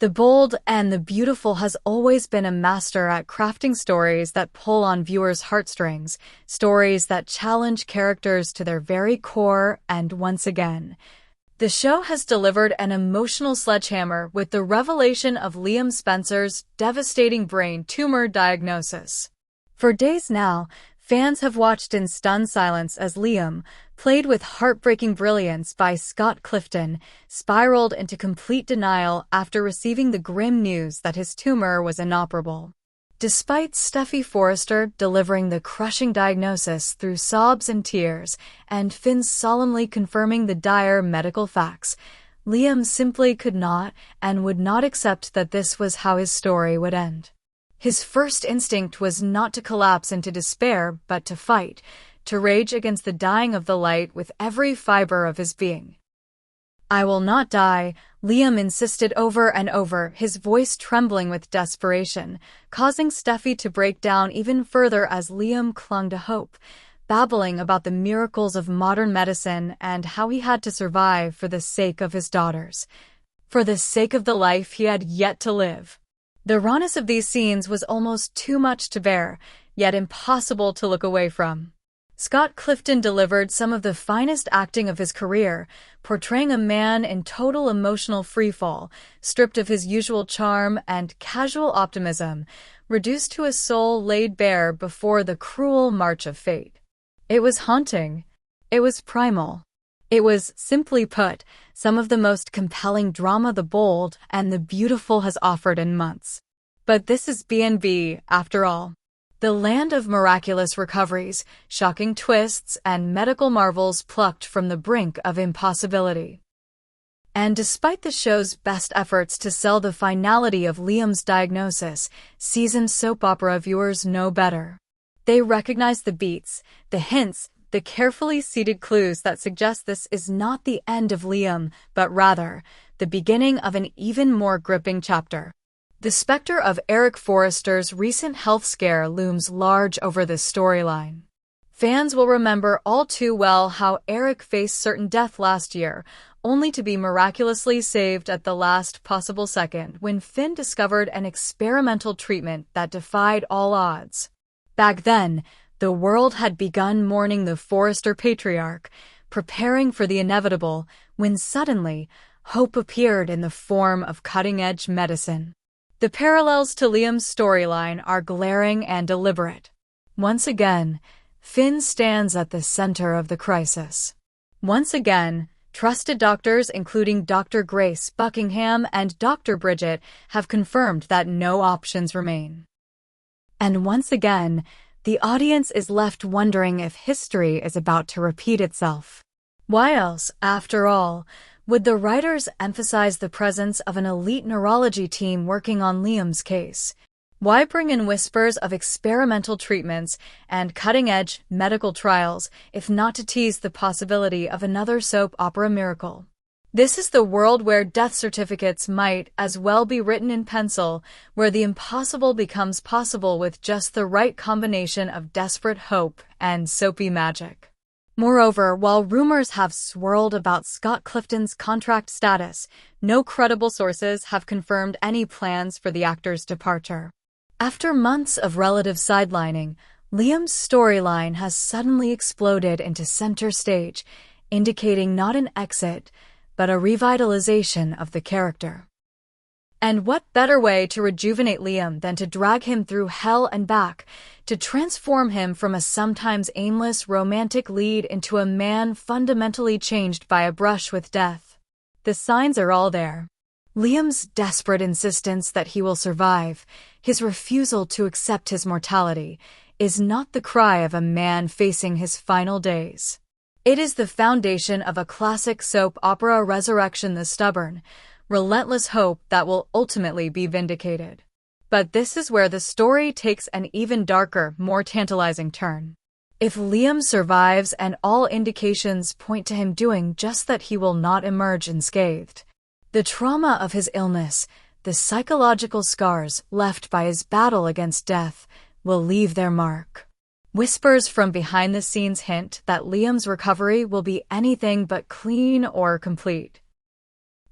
The Bold and the Beautiful has always been a master at crafting stories that pull on viewers' heartstrings, stories that challenge characters to their very core, and once again, the show has delivered an emotional sledgehammer with the revelation of Liam Spencer's devastating brain tumor diagnosis. For days now, fans have watched in stunned silence as Liam, played with heartbreaking brilliance by Scott Clifton, spiraled into complete denial after receiving the grim news that his tumor was inoperable. Despite Steffy Forrester delivering the crushing diagnosis through sobs and tears, and Finn solemnly confirming the dire medical facts, Liam simply could not and would not accept that this was how his story would end. His first instinct was not to collapse into despair, but to fight, to rage against the dying of the light with every fiber of his being. "I will not die," Liam insisted over and over, his voice trembling with desperation, causing Steffy to break down even further as Liam clung to hope, babbling about the miracles of modern medicine and how he had to survive for the sake of his daughters, for the sake of the life he had yet to live. The rawness of these scenes was almost too much to bear, yet impossible to look away from. Scott Clifton delivered some of the finest acting of his career, portraying a man in total emotional freefall, stripped of his usual charm and casual optimism, reduced to a soul laid bare before the cruel march of fate. It was haunting. It was primal. It was, simply put, some of the most compelling drama The Bold and the Beautiful has offered in months. But this is B&B, after all. The land of miraculous recoveries, shocking twists, and medical marvels plucked from the brink of impossibility. And despite the show's best efforts to sell the finality of Liam's diagnosis, seasoned soap opera viewers know better. They recognize the beats, the hints, the carefully seeded clues that suggest this is not the end of Liam, but rather, the beginning of an even more gripping chapter. The specter of Eric Forrester's recent health scare looms large over this storyline. Fans will remember all too well how Eric faced certain death last year, only to be miraculously saved at the last possible second when Finn discovered an experimental treatment that defied all odds. Back then, the world had begun mourning the Forrester patriarch, preparing for the inevitable, when suddenly, hope appeared in the form of cutting-edge medicine. The parallels to Liam's storyline are glaring and deliberate. Once again, Finn stands at the center of the crisis. Once again, trusted doctors including Dr. Grace Buckingham and Dr. Bridget have confirmed that no options remain. And once again, the audience is left wondering if history is about to repeat itself. Why else, after all, would the writers emphasize the presence of an elite neurology team working on Liam's case? Why bring in whispers of experimental treatments and cutting-edge medical trials if not to tease the possibility of another soap opera miracle? This is the world where death certificates might as well be written in pencil, where the impossible becomes possible with just the right combination of desperate hope and soapy magic. Moreover, while rumors have swirled about Scott Clifton's contract status, no credible sources have confirmed any plans for the actor's departure. After months of relative sidelining, Liam's storyline has suddenly exploded into center stage, indicating not an exit, but a revitalization of the character. And what better way to rejuvenate Liam than to drag him through hell and back, to transform him from a sometimes aimless romantic lead into a man fundamentally changed by a brush with death? The signs are all there. Liam's desperate insistence that he will survive, his refusal to accept his mortality, is not the cry of a man facing his final days. It is the foundation of a classic soap opera resurrection, the stubborn, relentless hope that will ultimately be vindicated. But this is where the story takes an even darker, more tantalizing turn. If Liam survives, and all indications point to him doing just that, he will not emerge unscathed. The trauma of his illness, the psychological scars left by his battle against death, will leave their mark. Whispers from behind the scenes hint that Liam's recovery will be anything but clean or complete.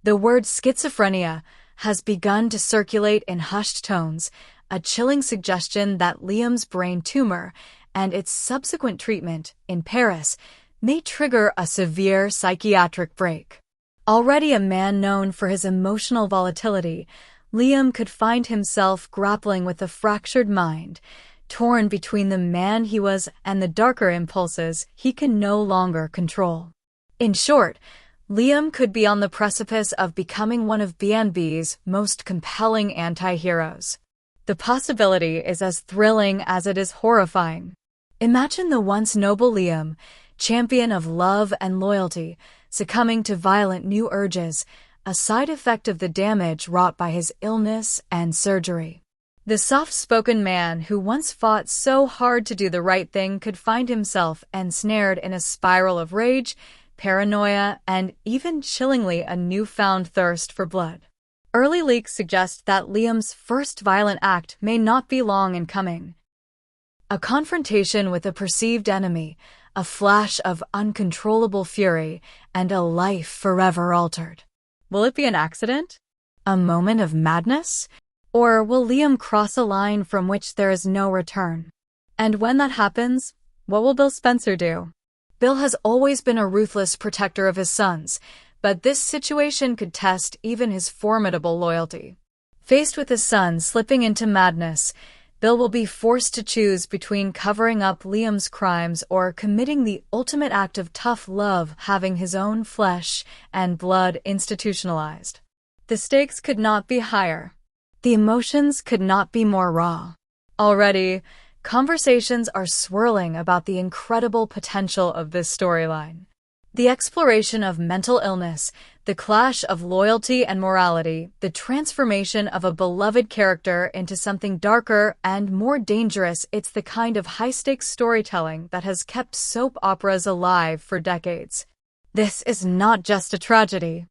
The word schizophrenia has begun to circulate in hushed tones, a chilling suggestion that Liam's brain tumor and its subsequent treatment in Paris may trigger a severe psychiatric break. Already a man known for his emotional volatility, Liam could find himself grappling with a fractured mind, torn between the man he was and the darker impulses he can no longer control. In short, Liam could be on the precipice of becoming one of BNB's most compelling anti-heroes. The possibility is as thrilling as it is horrifying. Imagine the once noble Liam, champion of love and loyalty, succumbing to violent new urges, a side effect of the damage wrought by his illness and surgery. The soft-spoken man who once fought so hard to do the right thing could find himself ensnared in a spiral of rage, paranoia, and even chillingly a newfound thirst for blood. Early leaks suggest that Liam's first violent act may not be long in coming. A confrontation with a perceived enemy, a flash of uncontrollable fury, and a life forever altered. Will it be an accident? A moment of madness? Or will Liam cross a line from which there is no return? And when that happens, what will Bill Spencer do? Bill has always been a ruthless protector of his sons, but this situation could test even his formidable loyalty. Faced with his son slipping into madness, Bill will be forced to choose between covering up Liam's crimes or committing the ultimate act of tough love, having his own flesh and blood institutionalized. The stakes could not be higher. The emotions could not be more raw. Already, conversations are swirling about the incredible potential of this storyline. The exploration of mental illness, the clash of loyalty and morality, the transformation of a beloved character into something darker and more dangerous. It's the kind of high-stakes storytelling that has kept soap operas alive for decades. This is not just a tragedy.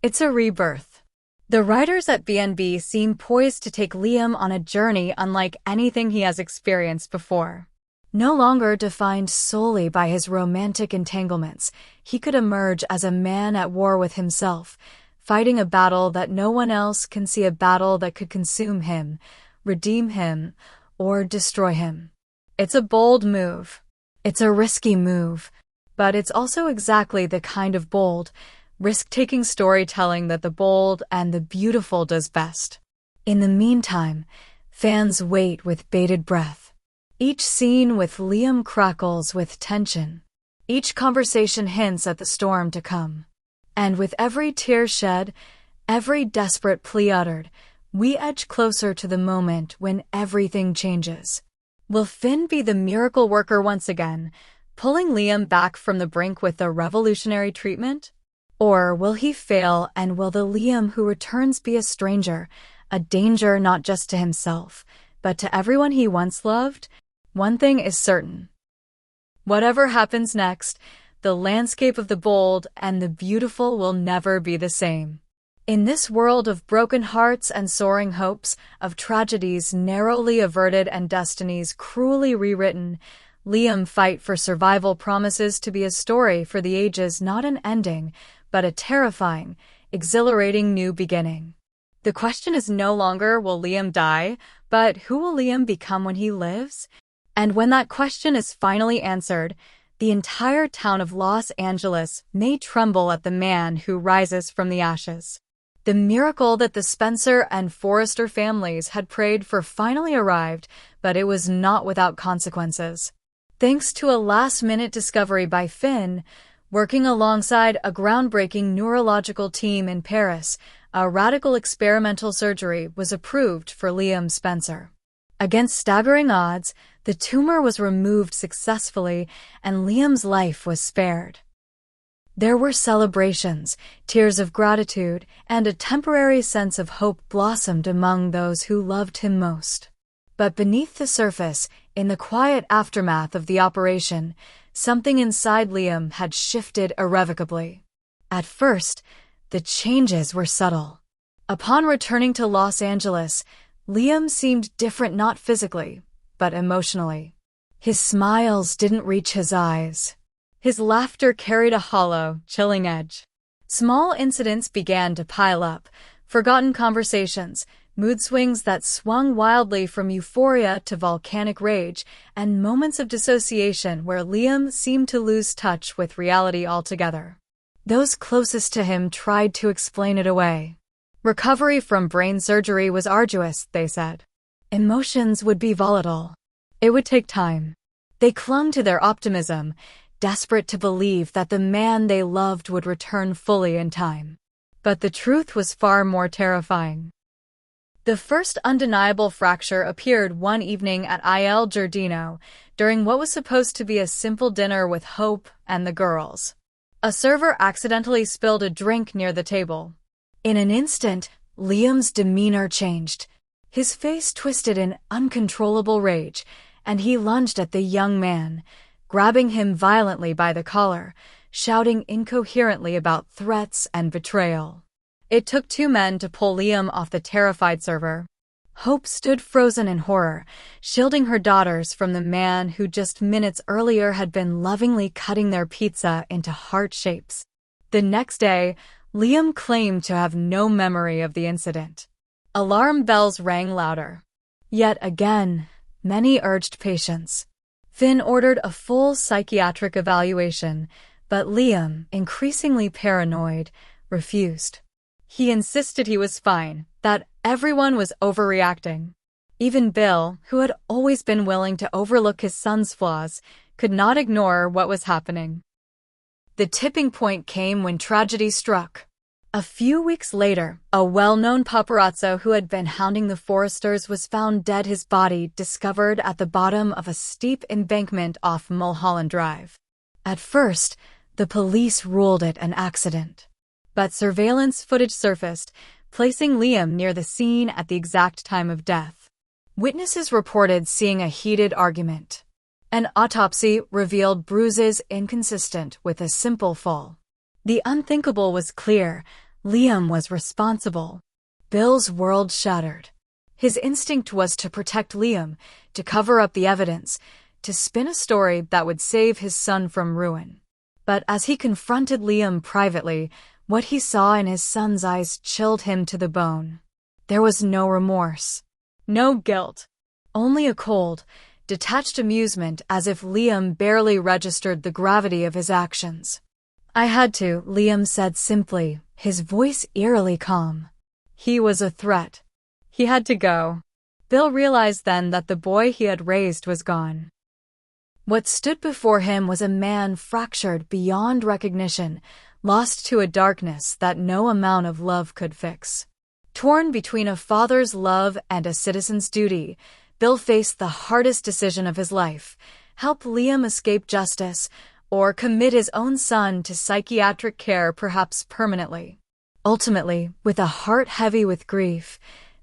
It's a rebirth. The writers at BNB seem poised to take Liam on a journey unlike anything he has experienced before. No longer defined solely by his romantic entanglements, he could emerge as a man at war with himself, fighting a battle that no one else can see, a battle that could consume him, redeem him, or destroy him. It's a bold move. It's a risky move. But it's also exactly the kind of bold, risk-taking storytelling that the bold and the beautiful does best. In the meantime, fans wait with bated breath. Each scene with Liam crackles with tension. Each conversation hints at the storm to come. And with every tear shed, every desperate plea uttered, we edge closer to the moment when everything changes. Will Finn be the miracle worker once again, pulling Liam back from the brink with a revolutionary treatment? Or will he fail, and will the Liam who returns be a stranger, a danger not just to himself, but to everyone he once loved? One thing is certain. Whatever happens next, the landscape of the bold and the beautiful will never be the same. In this world of broken hearts and soaring hopes, of tragedies narrowly averted and destinies cruelly rewritten, Liam's fight for survival promises to be a story for the ages, not an ending, but a terrifying, exhilarating new beginning. The question is no longer will Liam die, but who will Liam become when he lives? And when that question is finally answered, the entire town of Los Angeles may tremble at the man who rises from the ashes. The miracle that the Spencer and Forrester families had prayed for finally arrived, but it was not without consequences. Thanks to a last-minute discovery by Finn, working alongside a groundbreaking neurological team in Paris, a radical experimental surgery was approved for Liam Spencer. Against staggering odds, the tumor was removed successfully and Liam's life was spared. There were celebrations, tears of gratitude, and a temporary sense of hope blossomed among those who loved him most. But beneath the surface, in the quiet aftermath of the operation, something inside Liam had shifted irrevocably. At first, the changes were subtle. Upon returning to Los Angeles, Liam seemed different not physically, but emotionally. His smiles didn't reach his eyes. His laughter carried a hollow, chilling edge. Small incidents began to pile up, Forgotten conversations, mood swings that swung wildly from euphoria to volcanic rage, and moments of dissociation where Liam seemed to lose touch with reality altogether. Those closest to him tried to explain it away. Recovery from brain surgery was arduous, they said. Emotions would be volatile. It would take time. They clung to their optimism, desperate to believe that the man they loved would return fully in time. But the truth was far more terrifying. The first undeniable fracture appeared one evening at Il Giardino, during what was supposed to be a simple dinner with Hope and the girls. A server accidentally spilled a drink near the table. In an instant, Liam's demeanor changed. His face twisted in uncontrollable rage, and he lunged at the young man, grabbing him violently by the collar, shouting incoherently about threats and betrayal. It took two men to pull Liam off the terrified server. Hope stood frozen in horror, shielding her daughters from the man who just minutes earlier had been lovingly cutting their pizza into heart shapes. The next day, Liam claimed to have no memory of the incident. Alarm bells rang louder. Yet again, many urged patience. Finn ordered a full psychiatric evaluation, but Liam, increasingly paranoid, refused. He insisted he was fine, that everyone was overreacting. Even Bill, who had always been willing to overlook his son's flaws, could not ignore what was happening. The tipping point came when tragedy struck. A few weeks later, a well-known paparazzo who had been hounding the Forresters was found dead, his body discovered at the bottom of a steep embankment off Mulholland Drive. At first, the police ruled it an accident. But surveillance footage surfaced, placing Liam near the scene at the exact time of death. Witnesses reported seeing a heated argument. An autopsy revealed bruises inconsistent with a simple fall. The unthinkable was clear. Liam was responsible. Bill's world shattered. His instinct was to protect Liam, to cover up the evidence, to spin a story that would save his son from ruin. But as he confronted Liam privately, what he saw in his son's eyes chilled him to the bone. There was no remorse, no guilt, only a cold, detached amusement, as if Liam barely registered the gravity of his actions. "I had to," Liam said simply, his voice eerily calm. He was a threat. He had to go. Bill realized then that the boy he had raised was gone. What stood before him was a man fractured beyond recognition, lost to a darkness that no amount of love could fix. Torn between a father's love and a citizen's duty, Bill faced the hardest decision of his life: help Liam escape justice, or commit his own son to psychiatric care, perhaps permanently. Ultimately, with a heart heavy with grief,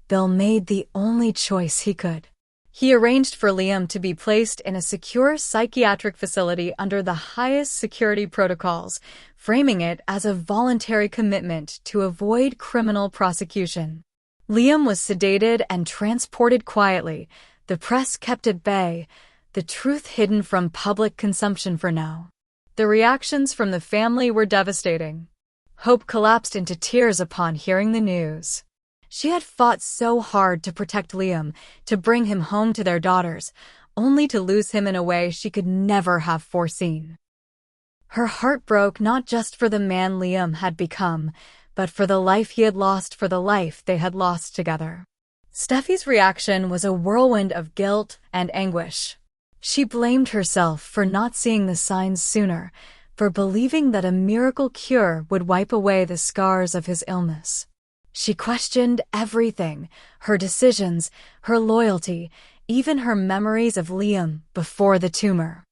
Bill made the only choice he could. He arranged for Liam to be placed in a secure psychiatric facility under the highest security protocols, framing it as a voluntary commitment to avoid criminal prosecution. Liam was sedated and transported quietly, the press kept at bay, the truth hidden from public consumption for now. The reactions from the family were devastating. Hope collapsed into tears upon hearing the news. She had fought so hard to protect Liam, to bring him home to their daughters, only to lose him in a way she could never have foreseen. Her heart broke not just for the man Liam had become, but for the life he had lost, for the life they had lost together. Steffi's reaction was a whirlwind of guilt and anguish. She blamed herself for not seeing the signs sooner, for believing that a miracle cure would wipe away the scars of his illness. She questioned everything, her decisions, her loyalty, even her memories of Liam before the tumor.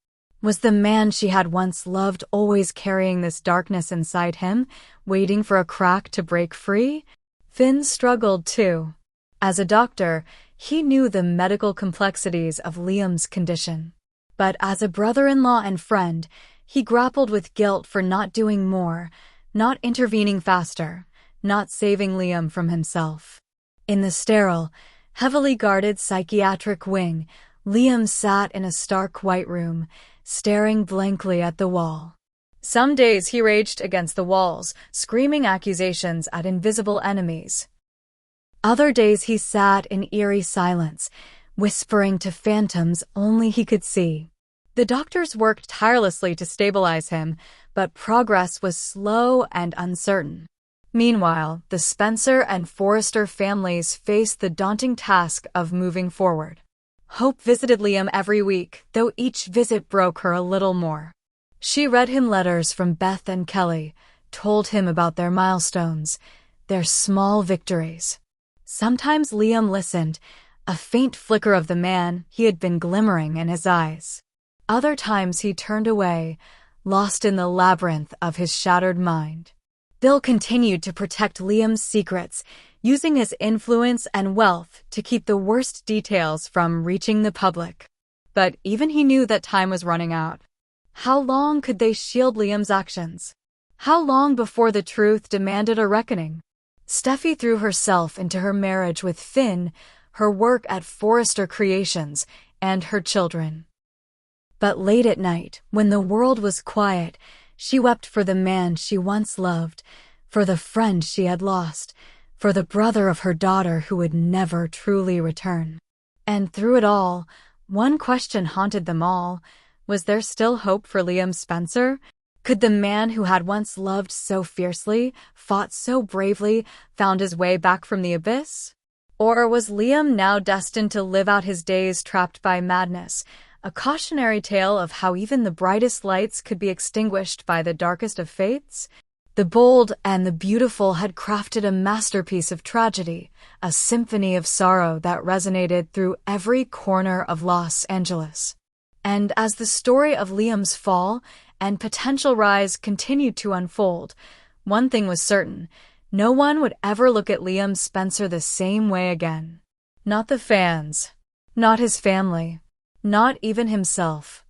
Was the man she had once loved always carrying this darkness inside him, waiting for a crack to break free? Finn struggled too. As a doctor, he knew the medical complexities of Liam's condition. But as a brother-in-law and friend, he grappled with guilt for not doing more, not intervening faster, not saving Liam from himself. In the sterile, heavily guarded psychiatric wing, Liam sat in a stark white room, staring blankly at the wall. Some days he raged against the walls, screaming accusations at invisible enemies. Other days he sat in eerie silence, whispering to phantoms only he could see. The doctors worked tirelessly to stabilize him, but progress was slow and uncertain. Meanwhile, the Spencer and Forrester families faced the daunting task of moving forward. Hope visited Liam every week, though each visit broke her a little more. She read him letters from Beth and Kelly, told him about their milestones, their small victories. Sometimes Liam listened, a faint flicker of the man he had been glimmering in his eyes. Other times he turned away, lost in the labyrinth of his shattered mind. Bill continued to protect Liam's secrets, using his influence and wealth to keep the worst details from reaching the public. But even he knew that time was running out. How long could they shield Liam's actions? How long before the truth demanded a reckoning? Steffi threw herself into her marriage with Finn, her work at Forrester Creations, and her children. But late at night, when the world was quiet, she wept for the man she once loved, for the friend she had lost, for the brother of her daughter who would never truly return. And through it all, one question haunted them all. Was there still hope for Liam Spencer? Could the man who had once loved so fiercely, fought so bravely, found his way back from the abyss? Or was Liam now destined to live out his days trapped by madness, a cautionary tale of how even the brightest lights could be extinguished by the darkest of fates? The bold and the beautiful had crafted a masterpiece of tragedy, a symphony of sorrow that resonated through every corner of Los Angeles. And as the story of Liam's fall and potential rise continued to unfold, one thing was certain: no one would ever look at Liam Spencer the same way again. Not the fans, not his family, not even himself.